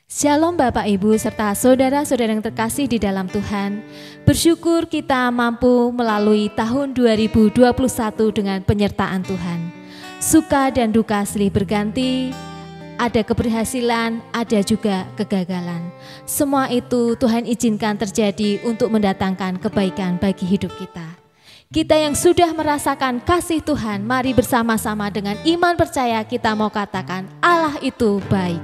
Shalom Bapak Ibu serta saudara-saudara yang terkasih di dalam Tuhan. Bersyukur kita mampu melalui tahun 2021 dengan penyertaan Tuhan. Suka dan duka silih berganti, ada keberhasilan, ada juga kegagalan. Semua itu Tuhan izinkan terjadi untuk mendatangkan kebaikan bagi hidup kita. Kita yang sudah merasakan kasih Tuhan, mari bersama-sama dengan iman percaya kita mau katakan Allah itu baik.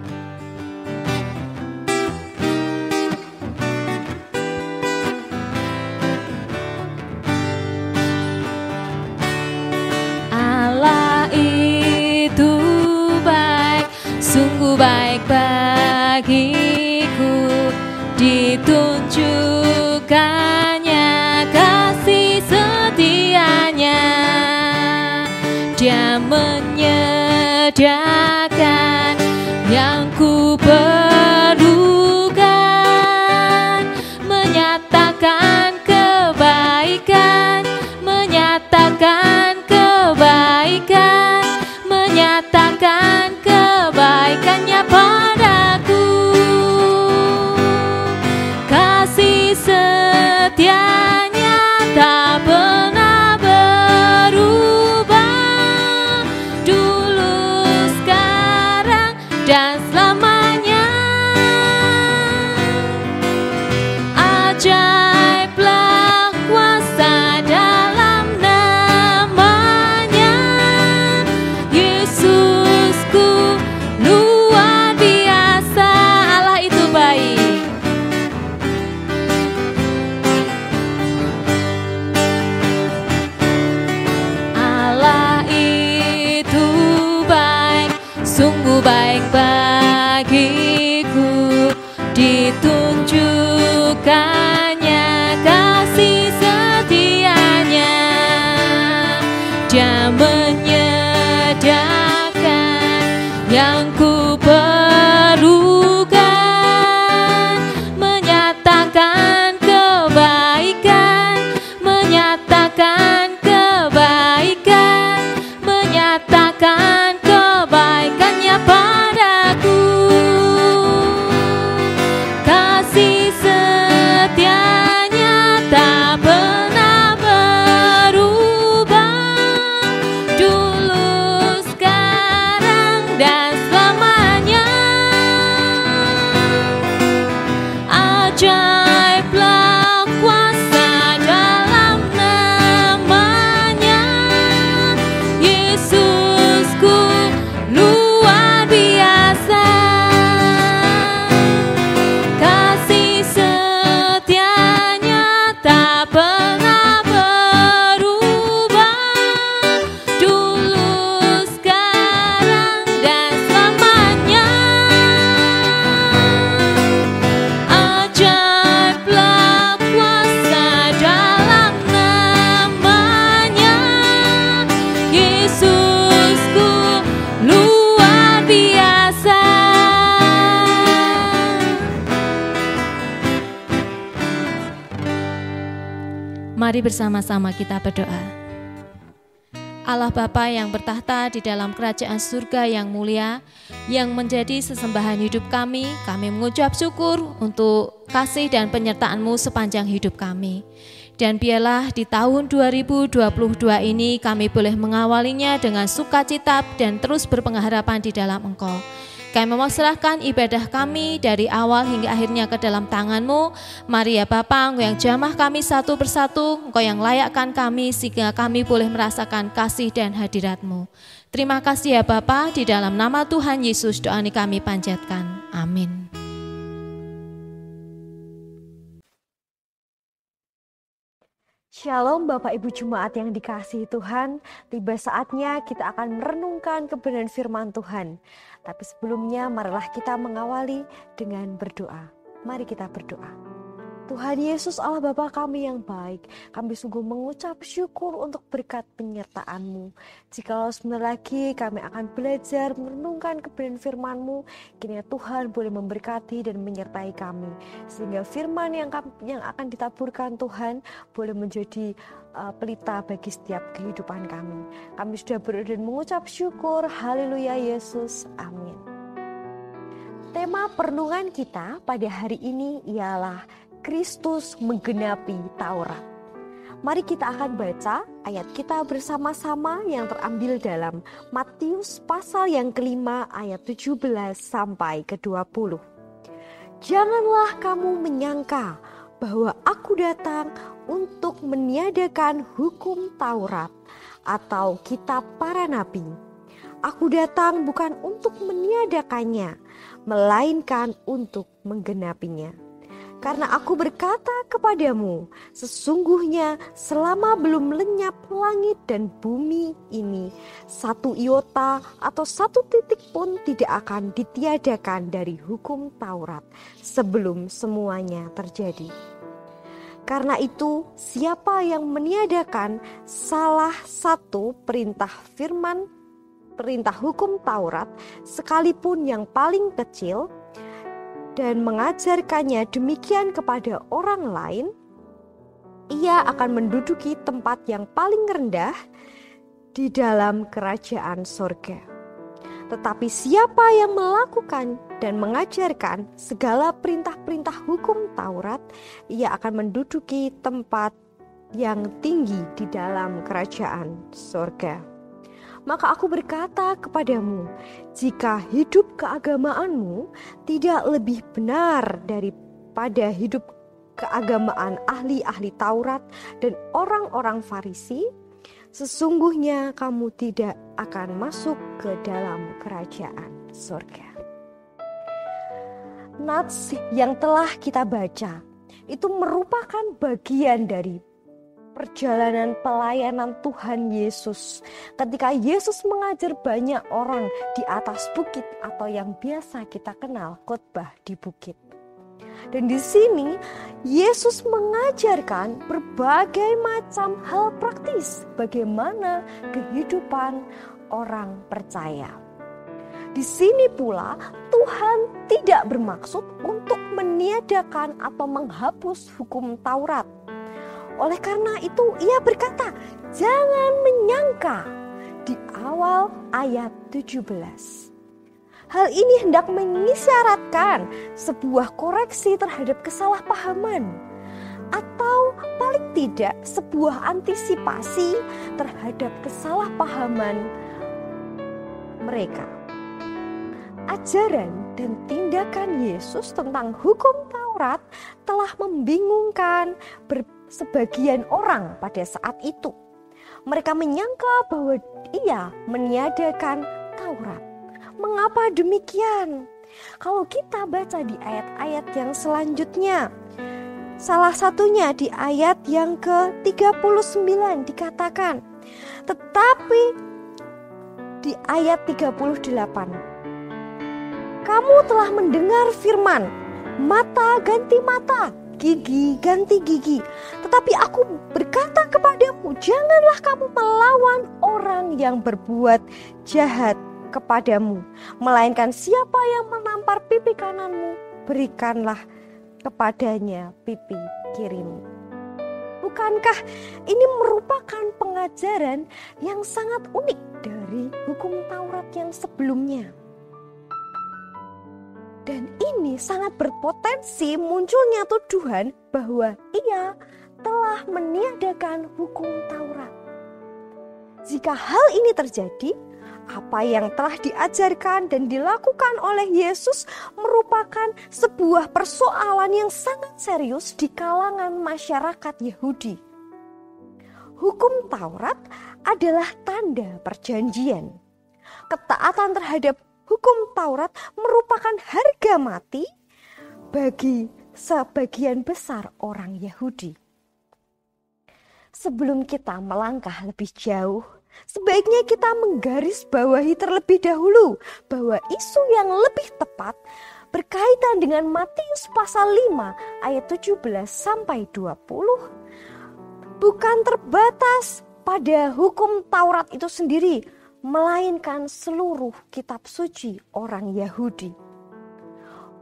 Sungguh baik bagiku, ditunjukkannya kasih setianya. Dia menyediakan yang ku perlukan, menyatakan kebaikan, menyatakan kebaikan, menyatakan kebaikannya padaku. Kasih setianya tak pernah berubah, dulu, sekarang, dan selamanya. Ajaiblah kuasa dalam namanya, Yesusku luar biasa. Allah itu baik. Allah itu baik, sungguh baik bagiku, ditunjukkannya kasih setianya. Dia menyediakan yang ku perlukan, menyatakan kebaikan, menyatakan kebaikan, menyatakan kebaikannya padaku. Kasih setianya tak pernah berubah, dulu, sekarang, dan selamanya. Ajaiblah kuasa dalam namanya, Yesusku luar biasa. Kasih setianya tak pernah berubah, dulu, sekarang, dan selamanya. Ajaiblah kuasa dalam namanya, Yesusku luar biasa. Mari bersama-sama kita berdoa. Allah Bapa yang bertahta di dalam kerajaan surga yang mulia, yang menjadi sesembahan hidup kami mengucap syukur untuk kasih dan penyertaan-Mu sepanjang hidup kami. Dan biarlah di tahun 2022 ini kami boleh mengawalinya dengan sukacita dan terus berpengharapan di dalam Engkau. Kami memasrahkan ibadah kami dari awal hingga akhirnya ke dalam tangan-Mu. Mari ya Bapa, Engkau yang jamah kami satu persatu, Engkau yang layakkan kami sehingga kami boleh merasakan kasih dan hadirat-Mu. Terima kasih ya Bapa, di dalam nama Tuhan Yesus doa ini kami panjatkan. Amin. Shalom Bapak Ibu Jemaat yang dikasihi Tuhan, tiba saatnya kita akan merenungkan kebenaran firman Tuhan. Tapi sebelumnya marilah kita mengawali dengan berdoa. Mari kita berdoa. Tuhan Yesus Allah Bapa kami yang baik, kami sungguh mengucap syukur untuk berkat penyertaan-Mu. Jikalau sebentar lagi kami akan belajar merenungkan kebenaran firman-Mu, kiranya Tuhan boleh memberkati dan menyertai kami. Sehingga firman yang akan ditaburkan Tuhan boleh menjadi pelita bagi setiap kehidupan kami. Kami sudah berdoa dan mengucap syukur. Haleluya Yesus, amin. Tema perenungan kita pada hari ini ialah Kristus menggenapi Taurat. Mari kita akan baca ayat kita bersama-sama yang terambil dalam Matius pasal yang kelima ayat 17 sampai ke-20. Janganlah kamu menyangka bahwa aku datang untuk meniadakan hukum Taurat atau kitab para nabi. Aku datang bukan untuk meniadakannya, melainkan untuk menggenapinya. Karena aku berkata kepadamu, sesungguhnya selama belum lenyap langit dan bumi ini, satu iota atau satu titik pun tidak akan ditiadakan dari hukum Taurat sebelum semuanya terjadi. Karena itu, siapa yang meniadakan salah satu perintah hukum Taurat, sekalipun yang paling kecil, dan mengajarkannya demikian kepada orang lain, ia akan menduduki tempat yang paling rendah di dalam kerajaan sorga. Tetapi siapa yang melakukan dan mengajarkan segala perintah-perintah hukum Taurat, ia akan menduduki tempat yang tinggi di dalam kerajaan sorga. Maka aku berkata kepadamu, jika hidup keagamaanmu tidak lebih benar daripada hidup keagamaan ahli-ahli Taurat dan orang-orang Farisi, sesungguhnya kamu tidak akan masuk ke dalam kerajaan surga. Nats yang telah kita baca itu merupakan bagian dari perjalanan pelayanan Tuhan Yesus ketika Yesus mengajar banyak orang di atas bukit atau yang biasa kita kenal khotbah di bukit. Dan di sini Yesus mengajarkan berbagai macam hal praktis bagaimana kehidupan orang percaya. Di sini pula Tuhan tidak bermaksud untuk meniadakan atau menghapus hukum Taurat. Oleh karena itu ia berkata, jangan menyangka di awal ayat 17. Hal ini hendak mengisyaratkan sebuah koreksi terhadap kesalahpahaman atau paling tidak sebuah antisipasi terhadap kesalahpahaman mereka. Ajaran dan tindakan Yesus tentang hukum Taurat telah membingungkan sebagian orang pada saat itu. Mereka menyangka bahwa ia meniadakan Taurat. Mengapa demikian? Kalau kita baca di ayat-ayat yang selanjutnya, salah satunya di ayat yang ke-39 dikatakan, tetapi di ayat 38, kamu telah mendengar firman, mata ganti mata, gigi ganti gigi. Tetapi aku berkata kepadamu, janganlah kamu melawan orang yang berbuat jahat kepadamu, melainkan siapa yang menampar pipi kananmu, berikanlah kepadanya pipi kirimu. Bukankah ini merupakan pengajaran yang sangat unik dari hukum Taurat yang sebelumnya? Dan ini sangat berpotensi munculnya tuduhan bahwa ia telah meniadakan hukum Taurat. Jika hal ini terjadi, apa yang telah diajarkan dan dilakukan oleh Yesus merupakan sebuah persoalan yang sangat serius di kalangan masyarakat Yahudi. Hukum Taurat adalah tanda perjanjian. Ketaatan terhadap hukum Taurat merupakan harga mati bagi sebagian besar orang Yahudi. Sebelum kita melangkah lebih jauh, sebaiknya kita menggarisbawahi terlebih dahulu bahwa isu yang lebih tepat berkaitan dengan Matius pasal 5 ayat 17 sampai 20 bukan terbatas pada hukum Taurat itu sendiri, melainkan seluruh kitab suci orang Yahudi.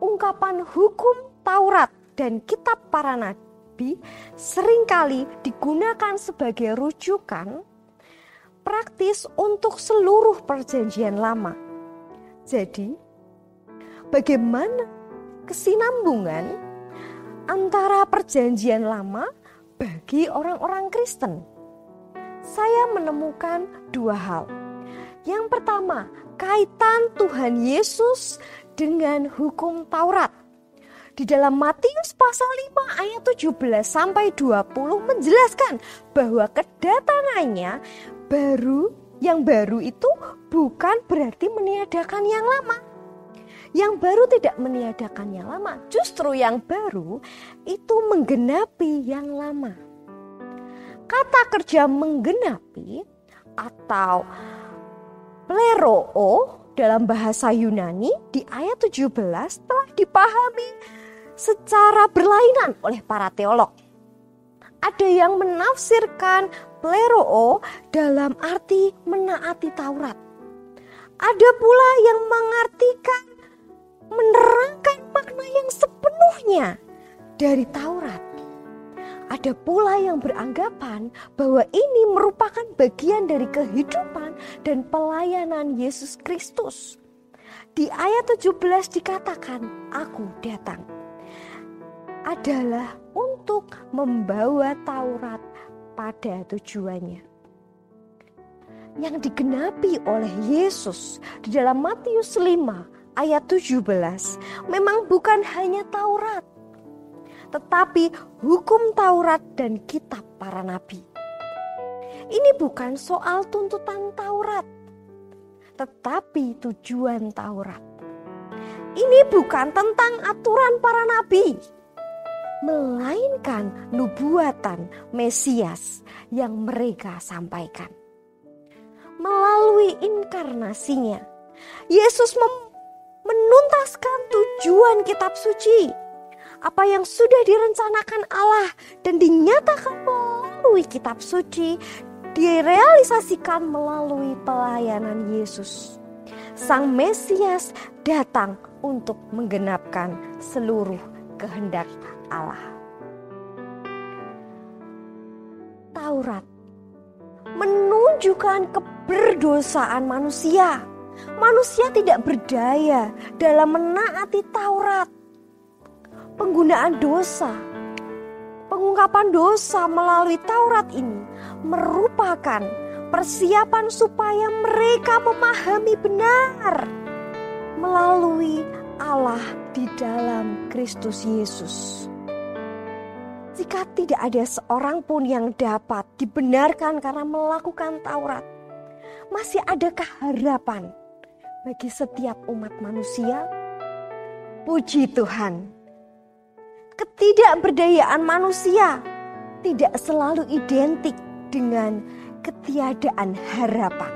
Ungkapan hukum Taurat dan kitab para nabi seringkali digunakan sebagai rujukan praktis untuk seluruh perjanjian lama. Jadi, bagaimana kesinambungan antara perjanjian lama bagi orang-orang Kristen. Saya menemukan dua hal. Yang pertama, kaitan Tuhan Yesus dengan hukum Taurat. Di dalam Matius pasal 5 ayat 17 sampai 20 menjelaskan bahwa kedatangannya yang baru itu bukan berarti meniadakan yang lama. Yang baru tidak meniadakan yang lama, justru yang baru itu menggenapi yang lama. Kata kerja menggenapi atau pleroo dalam bahasa Yunani di ayat 17 telah dipahami secara berlainan oleh para teolog. Ada yang menafsirkan pleroo dalam arti menaati Taurat. Ada pula yang mengartikan menerangkan makna yang sepenuhnya dari Taurat. Ada pula yang beranggapan bahwa ini merupakan bagian dari kehidupan dan pelayanan Yesus Kristus. Di ayat 17 dikatakan, "Aku datang." Adalah untuk membawa Taurat pada tujuannya. Yang digenapi oleh Yesus di dalam Matius 5 ayat 17 memang bukan hanya Taurat, tetapi hukum Taurat dan kitab para nabi. Ini bukan soal tuntutan Taurat, tetapi tujuan Taurat. Ini bukan tentang aturan para nabi, melainkan nubuatan Mesias yang mereka sampaikan. Melalui inkarnasinya, Yesus menuntaskan tujuan kitab suci. Apa yang sudah direncanakan Allah dan dinyatakan melalui kitab suci, direalisasikan melalui pelayanan Yesus. Sang Mesias datang untuk menggenapkan seluruh kehendak Allah. Taurat menunjukkan keberdosaan manusia. Manusia tidak berdaya dalam menaati Taurat. Penggunaan dosa, pengungkapan dosa melalui Taurat ini merupakan persiapan supaya mereka memahami benar melalui Allah di dalam Kristus Yesus. Jika tidak ada seorang pun yang dapat dibenarkan karena melakukan Taurat, masih adakah harapan bagi setiap umat manusia? Puji Tuhan, ketidakberdayaan manusia tidak selalu identik dengan ketiadaan harapan.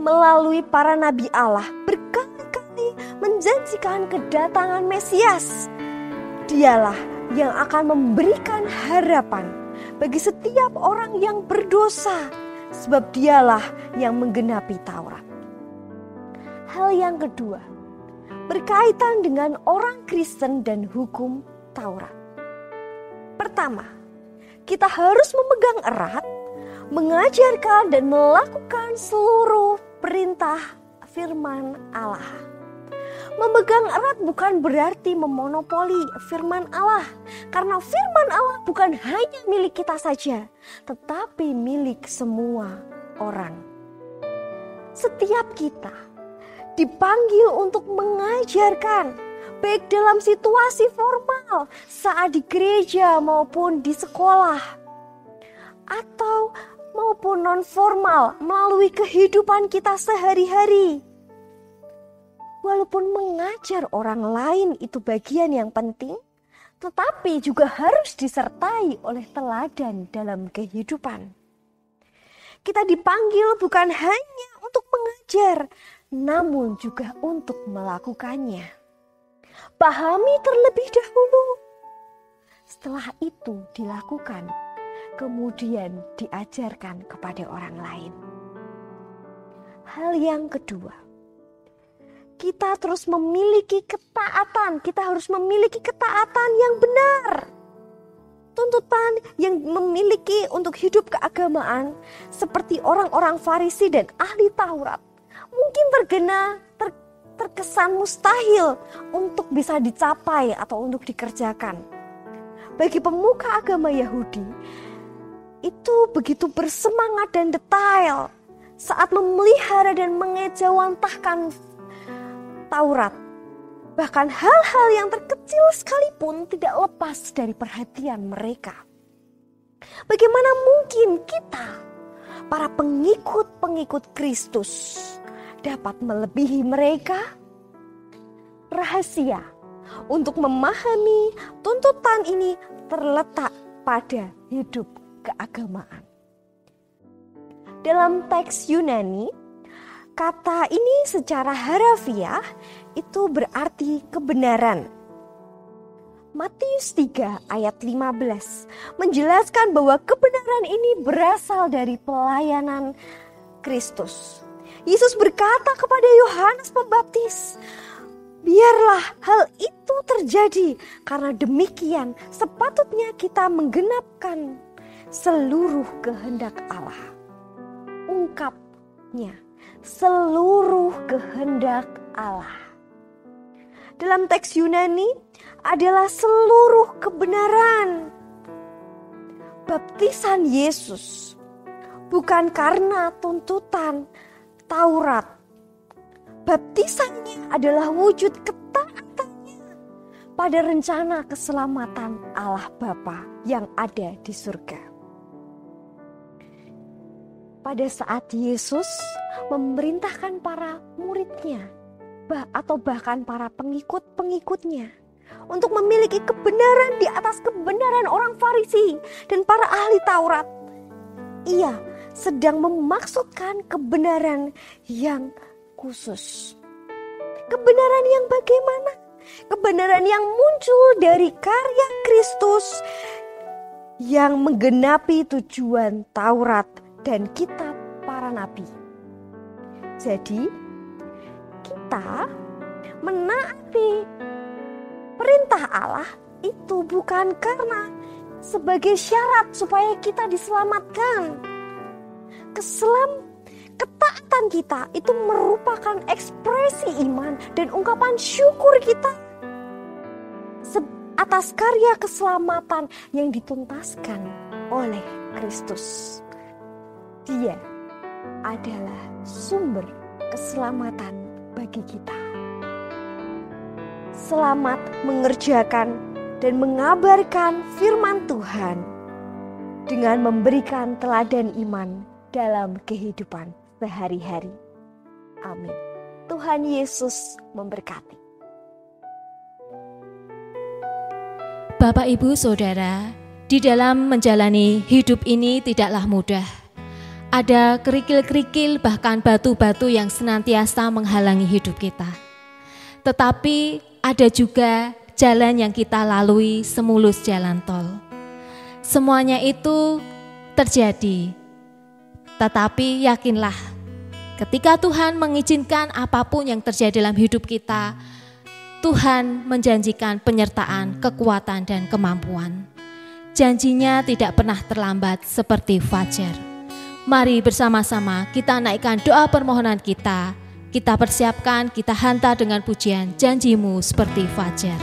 Melalui para nabi Allah berkali-kali menjanjikan kedatangan Mesias. Dialah yang akan memberikan harapan bagi setiap orang yang berdosa, sebab dialah yang menggenapi Taurat. Hal yang kedua, berkaitan dengan orang Kristen dan hukum Taurat. Pertama, kita harus memegang erat, mengajarkan dan melakukan seluruh perintah firman Allah. Memegang erat bukan berarti memonopoli firman Allah, karena firman Allah bukan hanya milik kita saja, tetapi milik semua orang. Setiap kita dipanggil untuk mengajarkan, baik dalam situasi formal saat di gereja maupun di sekolah, atau maupun non formal melalui kehidupan kita sehari-hari. Walaupun mengajar orang lain itu bagian yang penting, tetapi juga harus disertai oleh teladan dalam kehidupan. Kita dipanggil bukan hanya untuk mengajar, namun juga untuk melakukannya. Pahami terlebih dahulu. Setelah itu dilakukan, kemudian diajarkan kepada orang lain. Hal yang kedua, kita terus memiliki ketaatan. Kita harus memiliki ketaatan yang benar. Tuntutan yang memiliki untuk hidup keagamaan terkesan mustahil untuk bisa dicapai atau untuk dikerjakan. Bagi pemuka agama Yahudi, itu begitu bersemangat dan detail saat memelihara dan mengejawantahkan Taurat. Bahkan hal-hal yang terkecil sekalipun tidak lepas dari perhatian mereka. Bagaimana mungkin kita, para pengikut-pengikut Kristus, dapat melebihi mereka? Rahasia untuk memahami tuntutan ini terletak pada hidup keagamaan. Dalam teks Yunani, kata ini secara harafiah itu berarti kebenaran. Matius 3 ayat 15 menjelaskan bahwa kebenaran ini berasal dari pelayanan Kristus. Yesus berkata kepada Yohanes Pembaptis, biarlah hal itu terjadi, karena demikian sepatutnya kita menggenapkan seluruh kehendak Allah. Ungkapnya, seluruh kehendak Allah. Dalam teks Yunani adalah seluruh kebenaran. Baptisan Yesus bukan karena tuntutan Taurat. Baptisannya adalah wujud ketaatannya pada rencana keselamatan Allah Bapa yang ada di surga. Pada saat Yesus memerintahkan para muridnya atau bahkan para pengikut-pengikutnya untuk memiliki kebenaran di atas kebenaran orang Farisi dan para ahli Taurat, Ia sedang memaksudkan kebenaran yang khusus. Kebenaran yang bagaimana? Kebenaran yang muncul dari karya Kristus yang menggenapi tujuan Taurat dan kitab para nabi. Jadi kita menaati perintah Allah itu bukan karena sebagai syarat supaya kita diselamatkan. Ketaatan kita itu merupakan ekspresi iman dan ungkapan syukur kita atas karya keselamatan yang dituntaskan oleh Kristus. Dia adalah sumber keselamatan bagi kita. Selamat mengerjakan dan mengabarkan firman Tuhan dengan memberikan teladan iman dalam kehidupan sehari-hari. Amin. Tuhan Yesus memberkati. Bapak, Ibu, Saudara, di dalam menjalani hidup ini tidaklah mudah. Ada kerikil-kerikil, bahkan batu-batu yang senantiasa menghalangi hidup kita. Tetapi ada juga jalan yang kita lalui semulus jalan tol. Semuanya itu terjadi. Tetapi yakinlah, ketika Tuhan mengizinkan apapun yang terjadi dalam hidup kita, Tuhan menjanjikan penyertaan, kekuatan, dan kemampuan. Janjinya tidak pernah terlambat seperti fajar. Mari bersama-sama kita naikkan doa permohonan kita. Kita persiapkan, kita hantar dengan pujian, janjimu seperti fajar.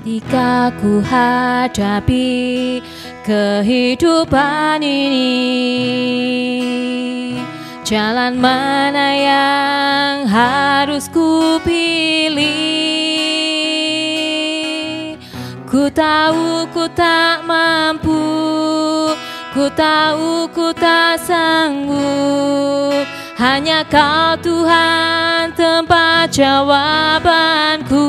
Ketika ku hadapi kehidupan ini, jalan mana yang harus ku pilih? Ku tahu ku tak mampu, ku tahu ku tak sanggup. Hanya Kau Tuhan tempat jawabanku.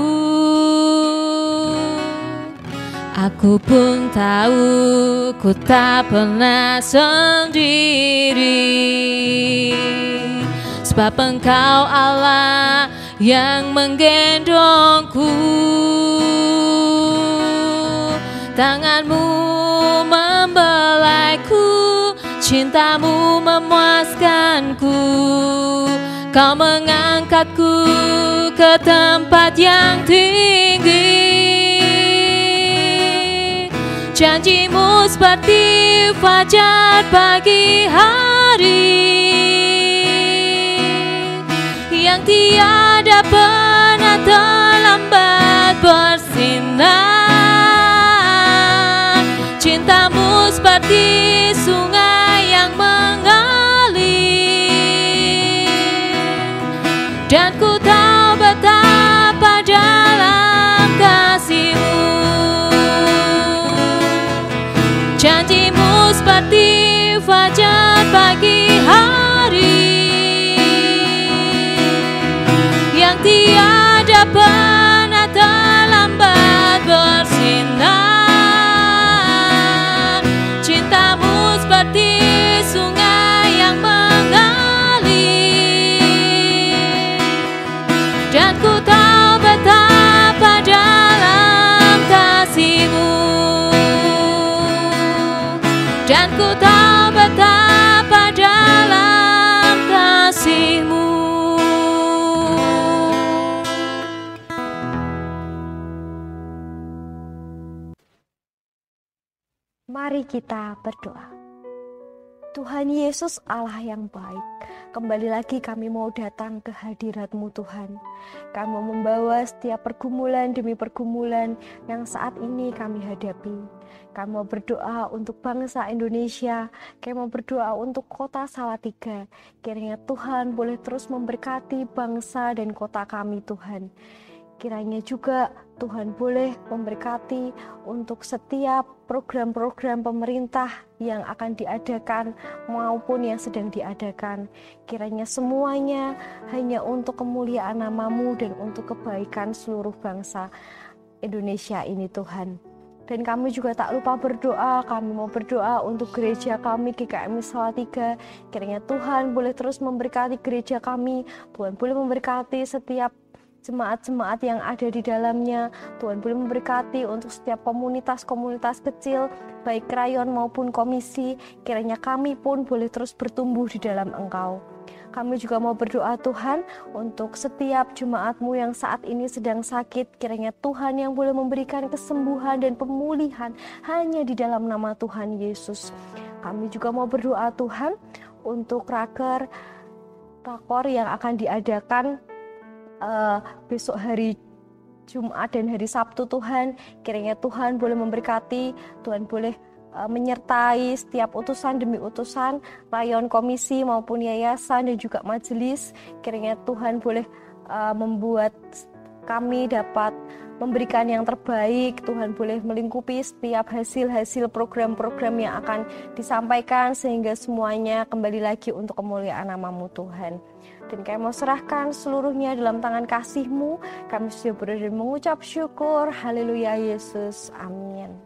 Aku pun tahu ku tak pernah sendiri, sebab Engkau Allah yang menggendongku. Tanganmu membelaiku, cintamu memuaskanku. Kau mengangkatku ke tempat yang tinggi. Janji-Mu seperti fajar pagi hari yang tiada pernah terlambat bersinar. Cinta-Mu seperti sungai yang mengalir, dan ku tahu betapa dalam kasih-Mu. Janji-Mu seperti fajar pagi hari yang tiada pernah terlambat bersinar. Cinta-Mu seperti sungai yang mengalir, dan ku tahu betapa dalam kasih-Mu. Dan ku tahu betapa dalam kasih-Mu. Mari kita berdoa. Tuhan Yesus Allah yang baik, kembali lagi kami mau datang ke hadirat-Mu Tuhan. Kami mau membawa setiap pergumulan demi pergumulan yang saat ini kami hadapi. Kami mau berdoa untuk bangsa Indonesia, kami mau berdoa untuk kota Salatiga. Kiranya Tuhan boleh terus memberkati bangsa dan kota kami Tuhan. Kiranya juga Tuhan boleh memberkati untuk setiap program-program pemerintah yang akan diadakan maupun yang sedang diadakan. Kiranya semuanya hanya untuk kemuliaan nama-Mu dan untuk kebaikan seluruh bangsa Indonesia ini Tuhan. Dan kami juga tak lupa berdoa, kami mau berdoa untuk gereja kami GKMI Salatiga. Kiranya Tuhan boleh terus memberkati gereja kami, Tuhan boleh memberkati setiap jemaat-jemaat yang ada di dalamnya. Tuhan boleh memberkati untuk setiap komunitas-komunitas kecil, baik krayon maupun komisi. Kiranya kami pun boleh terus bertumbuh di dalam Engkau. Kami juga mau berdoa Tuhan untuk setiap jemaat-Mu yang saat ini sedang sakit. Kiranya Tuhan yang boleh memberikan kesembuhan dan pemulihan hanya di dalam nama Tuhan Yesus. Kami juga mau berdoa Tuhan untuk rakor yang akan diadakan besok hari Jumat dan hari Sabtu Tuhan. Kiranya Tuhan boleh memberkati, Tuhan boleh menyertai setiap utusan demi utusan, rayon komisi maupun yayasan dan juga majelis. Kiranya Tuhan boleh membuat kami dapat memberikan yang terbaik. Tuhan boleh melingkupi setiap hasil-hasil program-program yang akan disampaikan sehingga semuanya kembali lagi untuk kemuliaan nama-Mu Tuhan. Dan kami mau serahkan seluruhnya dalam tangan kasih-Mu. Kami sudah berada mengucap syukur. Haleluya Yesus. Amin.